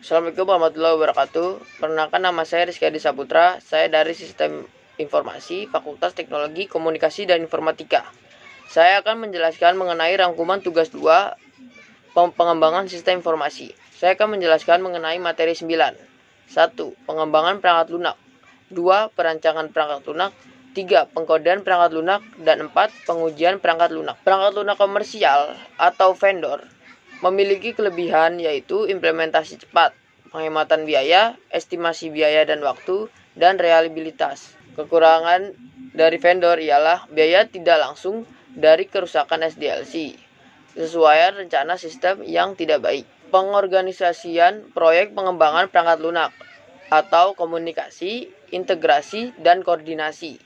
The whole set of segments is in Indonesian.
Assalamualaikum warahmatullahi wabarakatuh. Perkenalkan, nama saya Rizky Adi Saputra. Saya dari Sistem Informasi, Fakultas Teknologi Komunikasi dan Informatika. Saya akan menjelaskan mengenai rangkuman tugas 2 pengembangan sistem informasi. Saya akan menjelaskan mengenai materi 9. 1. Pengembangan perangkat lunak. 2. Perancangan perangkat lunak. 3. Pengkodean perangkat lunak. Dan 4. Pengujian perangkat lunak. Perangkat lunak komersial atau vendor memiliki kelebihan yaitu implementasi cepat, penghematan biaya, estimasi biaya dan waktu, dan reliabilitas. Kekurangan dari vendor ialah biaya tidak langsung dari kerusakan SDLC, kesesuaian rencana sistem yang tidak baik. Pengorganisasian proyek pengembangan perangkat lunak atau komunikasi, integrasi, dan koordinasi.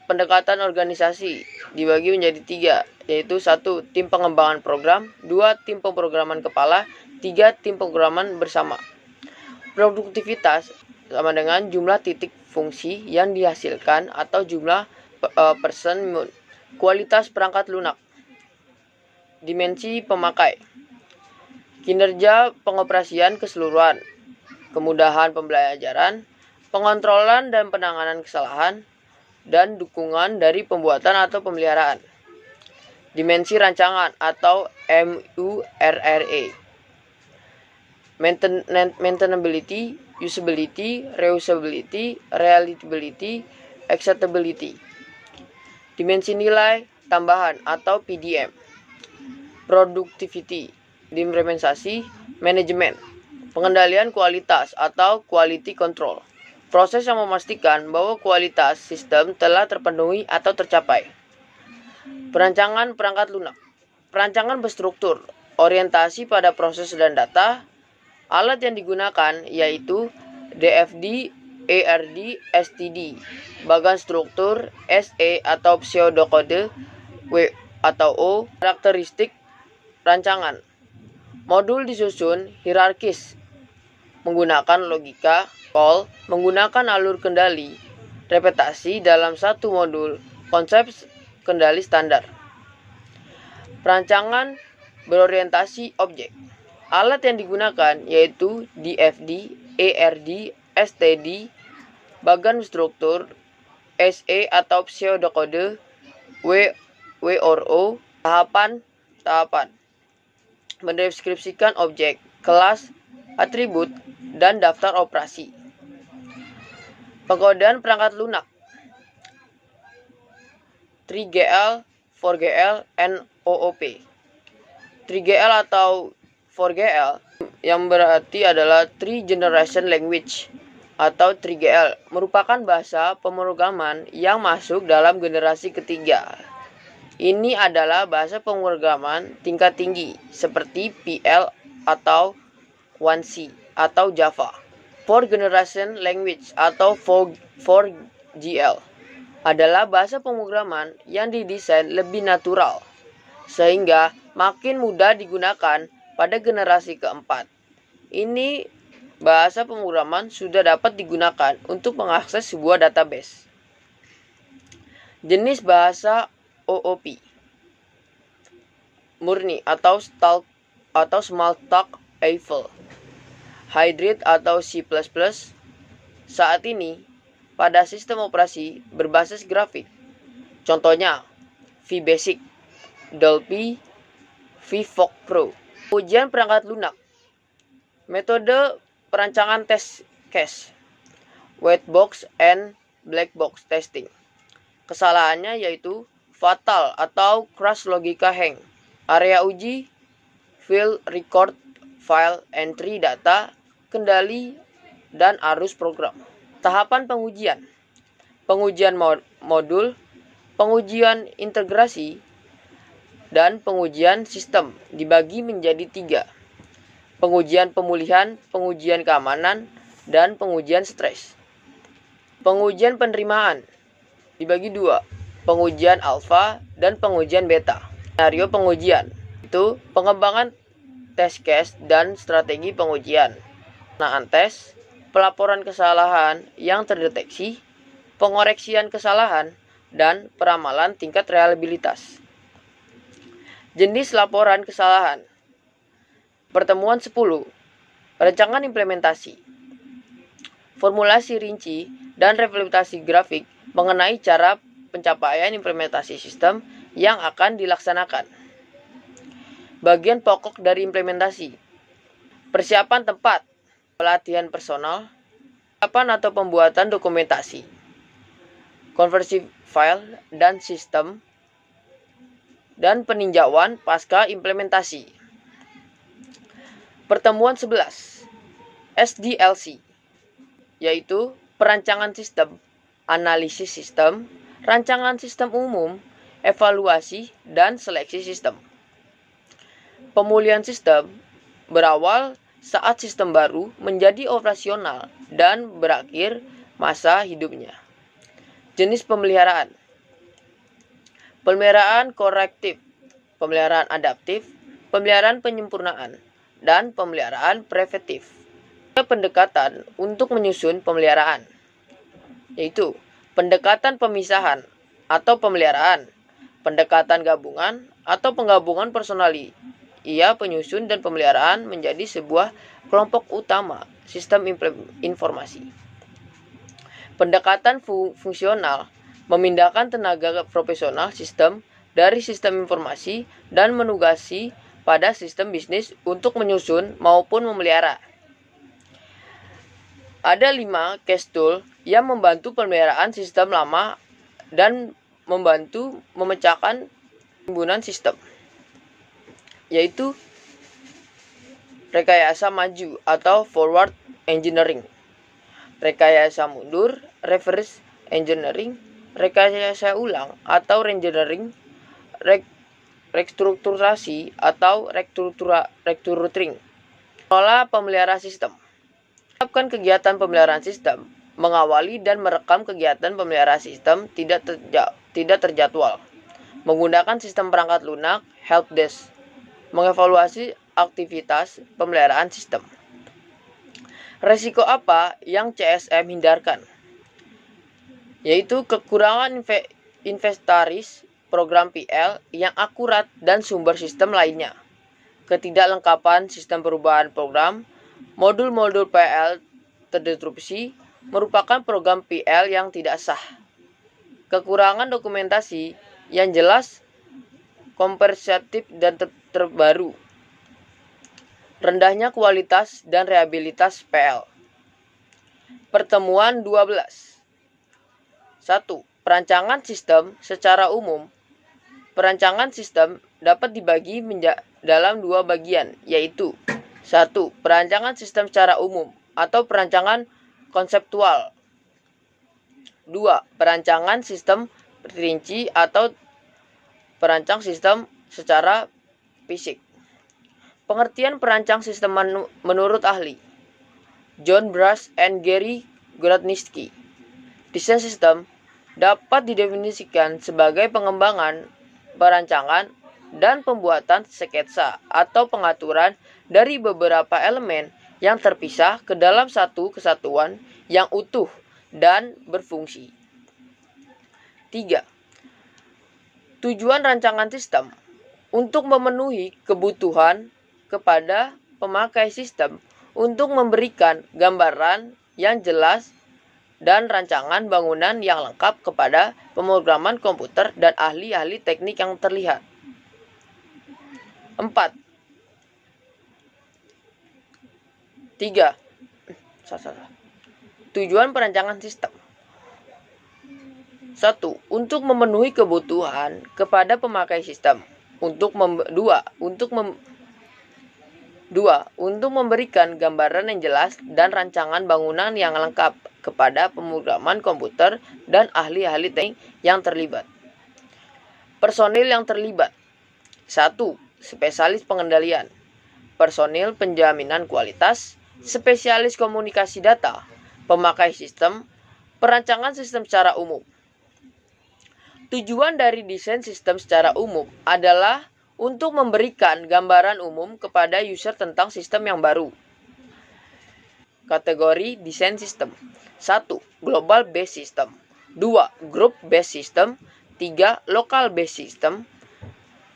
Pendekatan organisasi dibagi menjadi 3, yaitu 1. Tim pengembangan program, 2. Tim pemrograman kepala, 3. Tim pemrograman bersama. Produktivitas sama dengan jumlah titik fungsi yang dihasilkan atau jumlah person mode. Kualitas perangkat lunak. Dimensi pemakai. Kinerja pengoperasian keseluruhan. Kemudahan pembelajaran, pengontrolan dan penanganan kesalahan, dan dukungan dari pembuatan atau pemeliharaan. Dimensi rancangan atau MURRE. Maintainability, usability, reusability, reliability, acceptability. Dimensi nilai tambahan atau PDM. Productivity, implementasi, manajemen, pengendalian kualitas atau quality control. Proses yang memastikan bahwa kualitas sistem telah terpenuhi atau tercapai. Perancangan perangkat lunak. Perancangan berstruktur, orientasi pada proses dan data. Alat yang digunakan yaitu DFD, ARD, STD. Bagan struktur, SE atau pseudokode, W atau O. Karakteristik rancangan. Modul disusun hierarkis menggunakan logika, call, menggunakan alur kendali, repetasi dalam satu modul, konsep kendali standar. Perancangan berorientasi objek. Alat yang digunakan yaitu DFD, ARD, STD, bagan struktur, SE atau pseudokode, WRO, tahapan, mendeskripsikan objek, kelas, atribut, dan daftar operasi. Pengkodean perangkat lunak 3GL, 4GL, and OOP. 3GL atau 4GL yang berarti adalah 3 Generation Language atau 3GL merupakan bahasa pemrograman yang masuk dalam generasi ketiga. Ini adalah bahasa pemrograman tingkat tinggi seperti PL atau 1C atau Java. 4 Generation Language atau 4GL adalah bahasa pemrograman yang didesain lebih natural sehingga makin mudah digunakan pada generasi keempat. Ini bahasa pemrograman sudah dapat digunakan untuk mengakses sebuah database. Jenis bahasa OOP murni atau Smalltalk Eiffel, Hybrid atau C++. Saat ini pada sistem operasi berbasis grafik. Contohnya VBasic, Dolphy, VFoc Pro. Ujian perangkat lunak. Metode perancangan test case, white box and black box testing. Kesalahannya yaitu fatal atau crash logika hang. Area uji, field record, file entry data, kendali, dan arus program. Tahapan pengujian. Pengujian modul, pengujian integrasi, dan pengujian sistem dibagi menjadi 3. Pengujian pemulihan, pengujian keamanan, dan pengujian stres. Pengujian penerimaan dibagi 2. Pengujian alfa dan pengujian beta. Skenario pengujian itu pengembangan test case dan strategi pengujian. Pelaksanaan tes, pelaporan kesalahan yang terdeteksi, pengoreksian kesalahan, dan peramalan tingkat reliabilitas. Jenis laporan kesalahan. Pertemuan 10. Perencangan implementasi. Formulasi rinci dan representasi grafik mengenai cara pencapaian implementasi sistem yang akan dilaksanakan. Bagian pokok dari implementasi. Persiapan tempat, pelatihan personal, persiapan atau pembuatan dokumentasi, konversi file dan sistem, dan peninjauan pasca implementasi. Pertemuan 11, SDLC, yaitu perancangan sistem, analisis sistem, rancangan sistem umum, evaluasi, dan seleksi sistem. Pemulihan sistem berawal saat sistem baru menjadi operasional dan berakhir masa hidupnya. Jenis pemeliharaan. Pemeliharaan korektif, pemeliharaan adaptif, pemeliharaan penyempurnaan, dan pemeliharaan preventif. Pendekatan untuk menyusun pemeliharaan, yaitu pendekatan pemisahan atau pemeliharaan, pendekatan gabungan atau penggabungan personali. Ia penyusun dan pemeliharaan menjadi sebuah kelompok utama sistem informasi. Pendekatan fungsional memindahkan tenaga profesional sistem dari sistem informasi dan menugasi pada sistem bisnis untuk menyusun maupun memelihara. Ada 5 case tool yang membantu pemeliharaan sistem lama dan membantu memecahkan timbunan sistem, yaitu rekayasa maju atau forward engineering, rekayasa mundur, reverse engineering, rekayasa ulang atau reengineering, restrukturasi atau restructuring. Pola pemelihara sistem. Menetapkan kegiatan pemeliharaan sistem, mengawali dan merekam kegiatan pemelihara sistem tidak terjadwal, menggunakan sistem perangkat lunak, helpdesk, mengevaluasi aktivitas pemeliharaan sistem. Resiko apa yang CSM hindarkan? Yaitu kekurangan inventaris program PL yang akurat dan sumber sistem lainnya, ketidaklengkapan sistem perubahan program, modul-modul PL terdisrupsi merupakan program PL yang tidak sah, kekurangan dokumentasi yang jelas, komprehensif dan terbaru, rendahnya kualitas dan reliabilitas PL. Pertemuan 12. 1. Perancangan sistem secara umum. Perancangan sistem dapat dibagi dalam 2 bagian, yaitu 1. Perancangan sistem secara umum atau perancangan konseptual. 2. Perancangan sistem rinci atau perancang sistem secara fisik. Pengertian perancang sistem menurut ahli John Brush and Gary Grodnitzky. Desain sistem dapat didefinisikan sebagai pengembangan, perancangan, dan pembuatan sketsa atau pengaturan dari beberapa elemen yang terpisah ke dalam satu kesatuan yang utuh dan berfungsi. 3. Tujuan rancangan sistem untuk memenuhi kebutuhan kepada pemakai sistem untuk memberikan gambaran yang jelas dan rancangan bangunan yang lengkap kepada pemrograman komputer dan ahli-ahli teknik yang terlihat. 4. 3. Tujuan perancangan sistem. 1. Untuk memenuhi kebutuhan kepada pemakai sistem. 2. Untuk memberikan gambaran yang jelas dan rancangan bangunan yang lengkap kepada pemrograman komputer dan ahli-ahli teknik yang terlibat. Personil yang terlibat. 1. Spesialis pengendalian, personil penjaminan kualitas, spesialis komunikasi data, pemakai sistem, perancangan sistem secara umum. Tujuan dari desain sistem secara umum adalah untuk memberikan gambaran umum kepada user tentang sistem yang baru. Kategori desain sistem. 1. Global based system. 2. Group based system. 3. Local based system.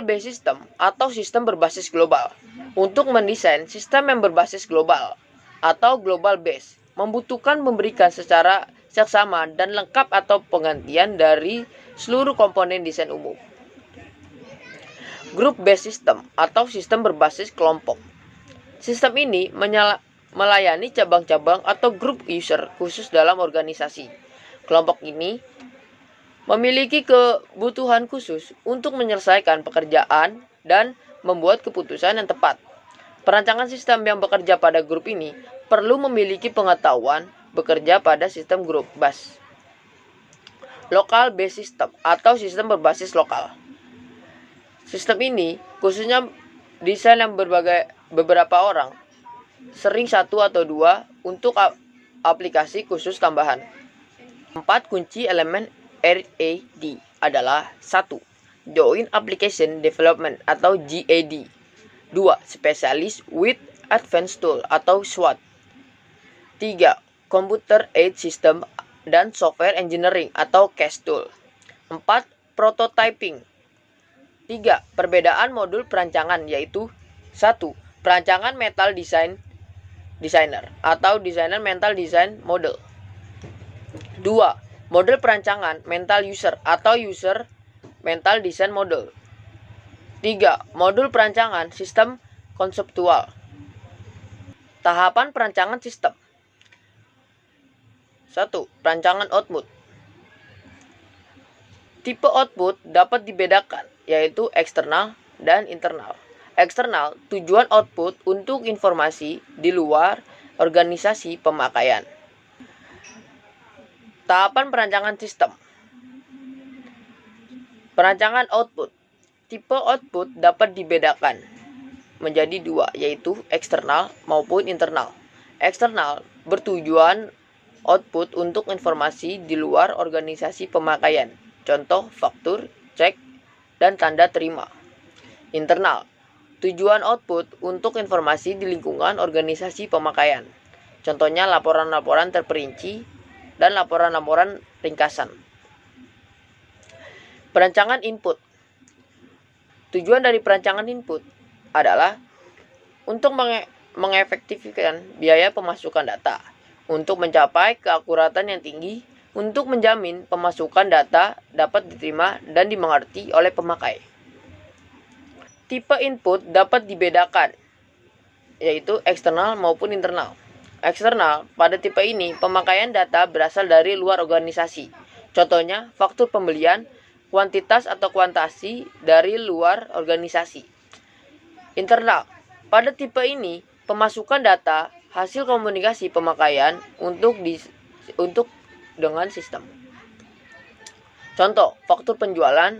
Based system atau sistem berbasis global. Untuk mendesain sistem yang berbasis global, atau global base, membutuhkan memberikan secara seksama dan lengkap atau penggantian dari seluruh komponen desain umum. Group based system atau sistem berbasis kelompok. Sistem ini melayani cabang-cabang atau grup user khusus dalam organisasi. Kelompok ini memiliki kebutuhan khusus untuk menyelesaikan pekerjaan dan membuat keputusan yang tepat. Perancangan sistem yang bekerja pada grup ini perlu memiliki pengetahuan bekerja pada sistem grup bus. Local based system atau sistem berbasis lokal. Sistem ini khususnya desain yang beberapa orang, sering satu atau dua untuk aplikasi khusus tambahan. 4 kunci elemen RAD adalah 1. Joint Application Development atau GAD. 2. Specialist with Advanced Tool atau SWAT. 3. Computer Aided System dan Software Engineering atau CAS Tool. 4. Prototyping. 3. Perbedaan modul perancangan yaitu 1. Perancangan Mental Designer atau Designer Mental Design Model. 2. Model perancangan Mental User atau User Mental Design Model. 3. Modul perancangan Sistem Konseptual. Tahapan perancangan sistem. 1. Perancangan output. Tipe output dapat dibedakan, yaitu eksternal dan internal. Eksternal, tujuan output untuk informasi di luar organisasi pemakaian. Tahapan perancangan sistem. Perancangan output. Tipe output dapat dibedakan menjadi dua, yaitu eksternal maupun internal. Eksternal bertujuan output untuk informasi di luar organisasi pemakaian. Contoh faktur, cek, dan tanda terima. Internal. Tujuan output untuk informasi di lingkungan organisasi pemakaian. Contohnya laporan-laporan terperinci dan laporan-laporan ringkasan. Perancangan input. Tujuan dari perancangan input adalah untuk mengefektifkan biaya pemasukan data, untuk mencapai keakuratan yang tinggi, untuk menjamin pemasukan data dapat diterima dan dimengerti oleh pemakai. Tipe input dapat dibedakan, yaitu eksternal maupun internal. Eksternal, pada tipe ini pemakaian data berasal dari luar organisasi. Contohnya, faktur pembelian, kuantitas atau kuantasi dari luar organisasi. Internal, pada tipe ini pemasukan data hasil komunikasi pemakaian untuk dengan sistem. Contoh, faktur penjualan,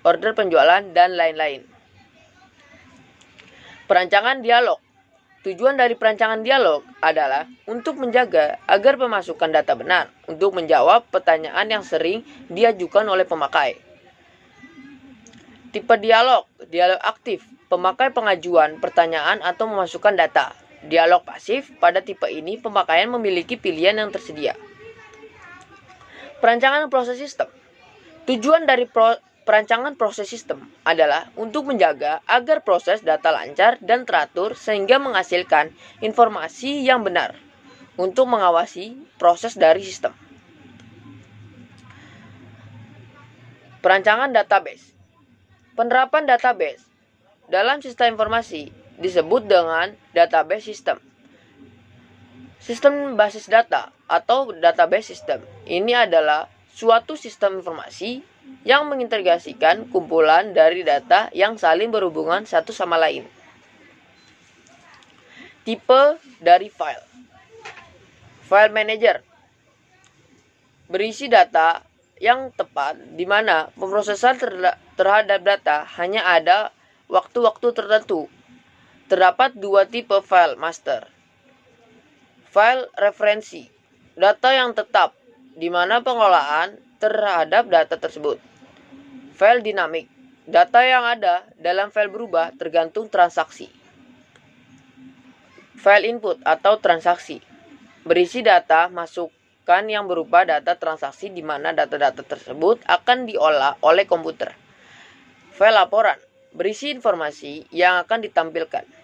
order penjualan, dan lain-lain. Perancangan dialog. Tujuan dari perancangan dialog adalah untuk menjaga agar pemasukan data benar, untuk menjawab pertanyaan yang sering diajukan oleh pemakai. Tipe dialog aktif, pemakai pengajuan pertanyaan atau memasukkan data. Dialog pasif, pada tipe ini pemakaian memiliki pilihan yang tersedia. Perancangan proses sistem. Tujuan dari perancangan proses sistem adalah untuk menjaga agar proses data lancar dan teratur sehingga menghasilkan informasi yang benar untuk mengawasi proses dari sistem. Perancangan database. Penerapan database dalam sistem informasi disebut dengan database system. Sistem basis data atau database system ini adalah suatu sistem informasi yang mengintegrasikan kumpulan dari data yang saling berhubungan satu sama lain. Tipe dari file. File manager berisi data yang tepat di mana pemrosesan terhadap data hanya ada waktu-waktu tertentu. Terdapat dua tipe file master. File referensi, data yang tetap di mana pengolahan terhadap data tersebut. File dinamik, data yang ada dalam file berubah tergantung transaksi. File input atau transaksi, berisi data masukan yang berupa data transaksi di mana data-data tersebut akan diolah oleh komputer. File laporan, berisi informasi yang akan ditampilkan.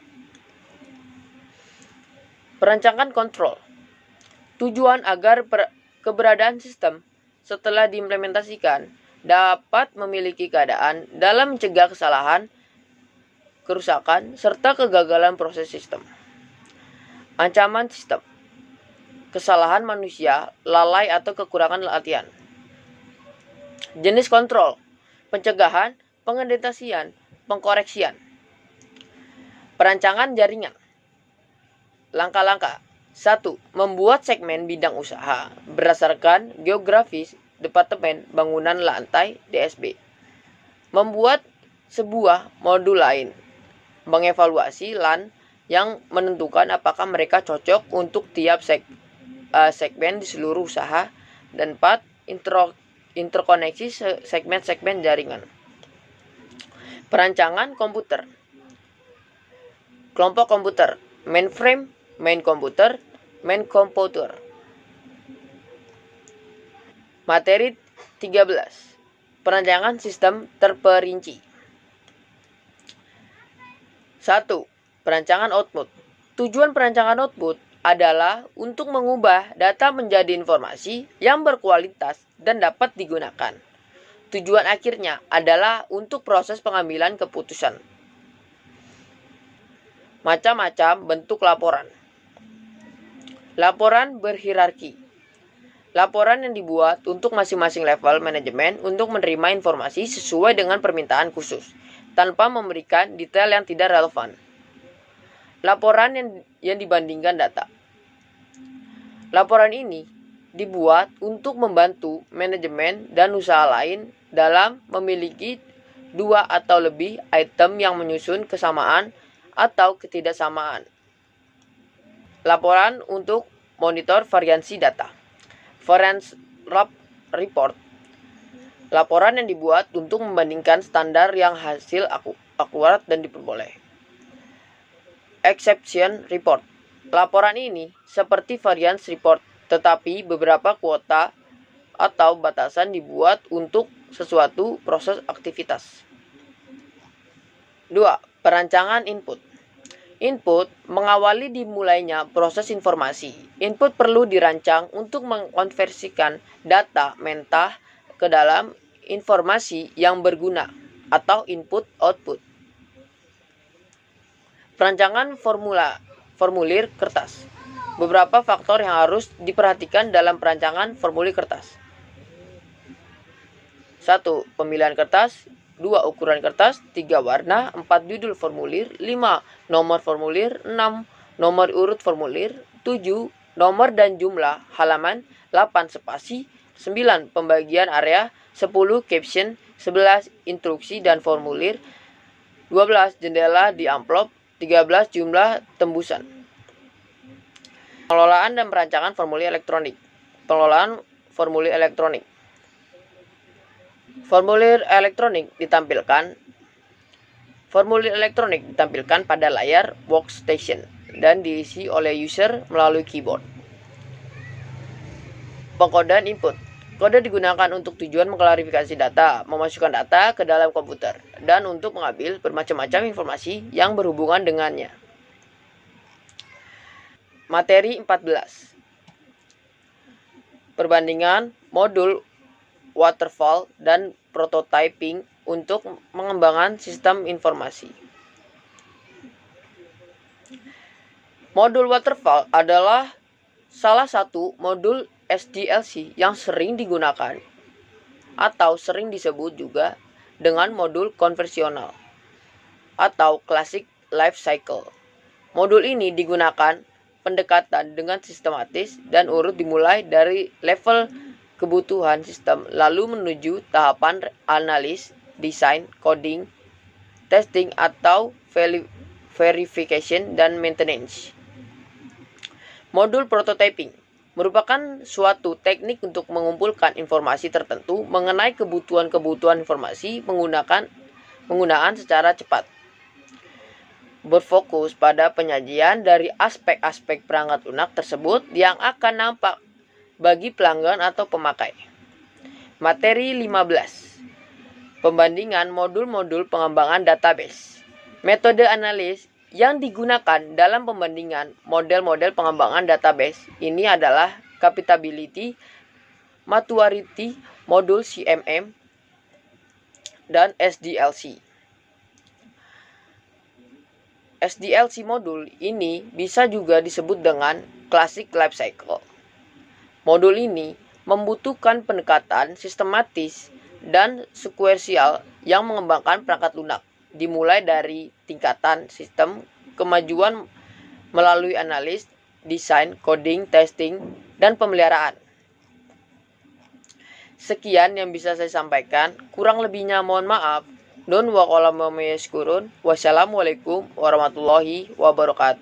Perancangan kontrol. Tujuan agar keberadaan sistem setelah diimplementasikan dapat memiliki keadaan dalam mencegah kesalahan, kerusakan, serta kegagalan proses sistem. Ancaman sistem. Kesalahan manusia, lalai atau kekurangan latihan. Jenis kontrol. Pencegahan, pengendetasian, pengkoreksian. Perancangan jaringan. Langkah-langkah. 1. Membuat segmen bidang usaha berdasarkan geografis departemen bangunan lantai DSB. Membuat sebuah modul lain. Mengevaluasi LAN yang menentukan apakah mereka cocok untuk tiap segmen di seluruh usaha. Dan 4. Interkoneksi segmen-segmen jaringan. Perancangan komputer. Kelompok komputer. Mainframe, main komputer, main komputer. Materi 13. Perancangan sistem terperinci. 1. Perancangan output. Tujuan perancangan output adalah untuk mengubah data menjadi informasi yang berkualitas dan dapat digunakan. Tujuan akhirnya adalah untuk proses pengambilan keputusan. Macam-macam bentuk laporan. Laporan berhierarki. Laporan yang dibuat untuk masing-masing level manajemen untuk menerima informasi sesuai dengan permintaan khusus, tanpa memberikan detail yang tidak relevan. Laporan yang dibandingkan data. Laporan ini dibuat untuk membantu manajemen dan usaha lain dalam memiliki 2 atau lebih item yang menyusun kesamaan atau ketidaksamaan. Laporan untuk monitor variansi data. Variance report. Laporan yang dibuat untuk membandingkan standar yang hasil akurat dan diperboleh. Exception report. Laporan ini seperti variance report, tetapi beberapa kuota atau batasan dibuat untuk sesuatu proses aktivitas. 2. Perancangan input. Input mengawali dimulainya proses informasi. Input perlu dirancang untuk mengkonversikan data mentah ke dalam informasi yang berguna atau input-output. Perancangan formulir kertas. Beberapa faktor yang harus diperhatikan dalam perancangan formulir kertas. 1. Pemilihan kertas. 2. Ukuran kertas. 3. Warna. 4. Judul formulir. 5. Nomor formulir. 6. Nomor urut formulir. 7. Nomor dan jumlah halaman. 8. Spasi. 9. Pembagian area. 10. Caption. 11. Instruksi dan formulir. 12. Jendela di amplop. 13. Jumlah tembusan. Pengelolaan dan perancangan formulir elektronik. Pengelolaan formulir elektronik. Formulir elektronik ditampilkan pada layar workstation dan diisi oleh user melalui keyboard. Pengkodean input. Kode digunakan untuk tujuan mengklarifikasi data, memasukkan data ke dalam komputer, dan untuk mengambil bermacam-macam informasi yang berhubungan dengannya. Materi 14. Perbandingan modul waterfall dan prototyping untuk mengembangkan sistem informasi. Modul waterfall adalah salah satu modul SDLC yang sering digunakan atau sering disebut juga dengan modul konvensional atau classic life cycle. Modul ini digunakan pendekatan dengan sistematis dan urut dimulai dari level kebutuhan sistem lalu menuju tahapan analis, desain, coding, testing atau verification dan maintenance. Modul prototyping merupakan suatu teknik untuk mengumpulkan informasi tertentu mengenai kebutuhan informasi penggunaan secara cepat. Berfokus pada penyajian dari aspek-aspek perangkat lunak tersebut yang akan nampak bagi pelanggan atau pemakai. Materi 15. Pembandingan modul-modul pengembangan database. Metode analis Yang digunakan dalam pembandingan model-model pengembangan database ini adalah Capability, Maturity, Modul CMM, dan SDLC. SDLC modul ini bisa juga disebut dengan Classic Life Cycle. Modul ini membutuhkan pendekatan sistematis dan sekuensial yang mengembangkan perangkat lunak, dimulai dari tingkatan sistem, kemajuan melalui analis, desain, coding, testing, dan pemeliharaan. Sekian yang bisa saya sampaikan, kurang lebihnya mohon maaf. Wassalamualaikum warahmatullahi wabarakatuh.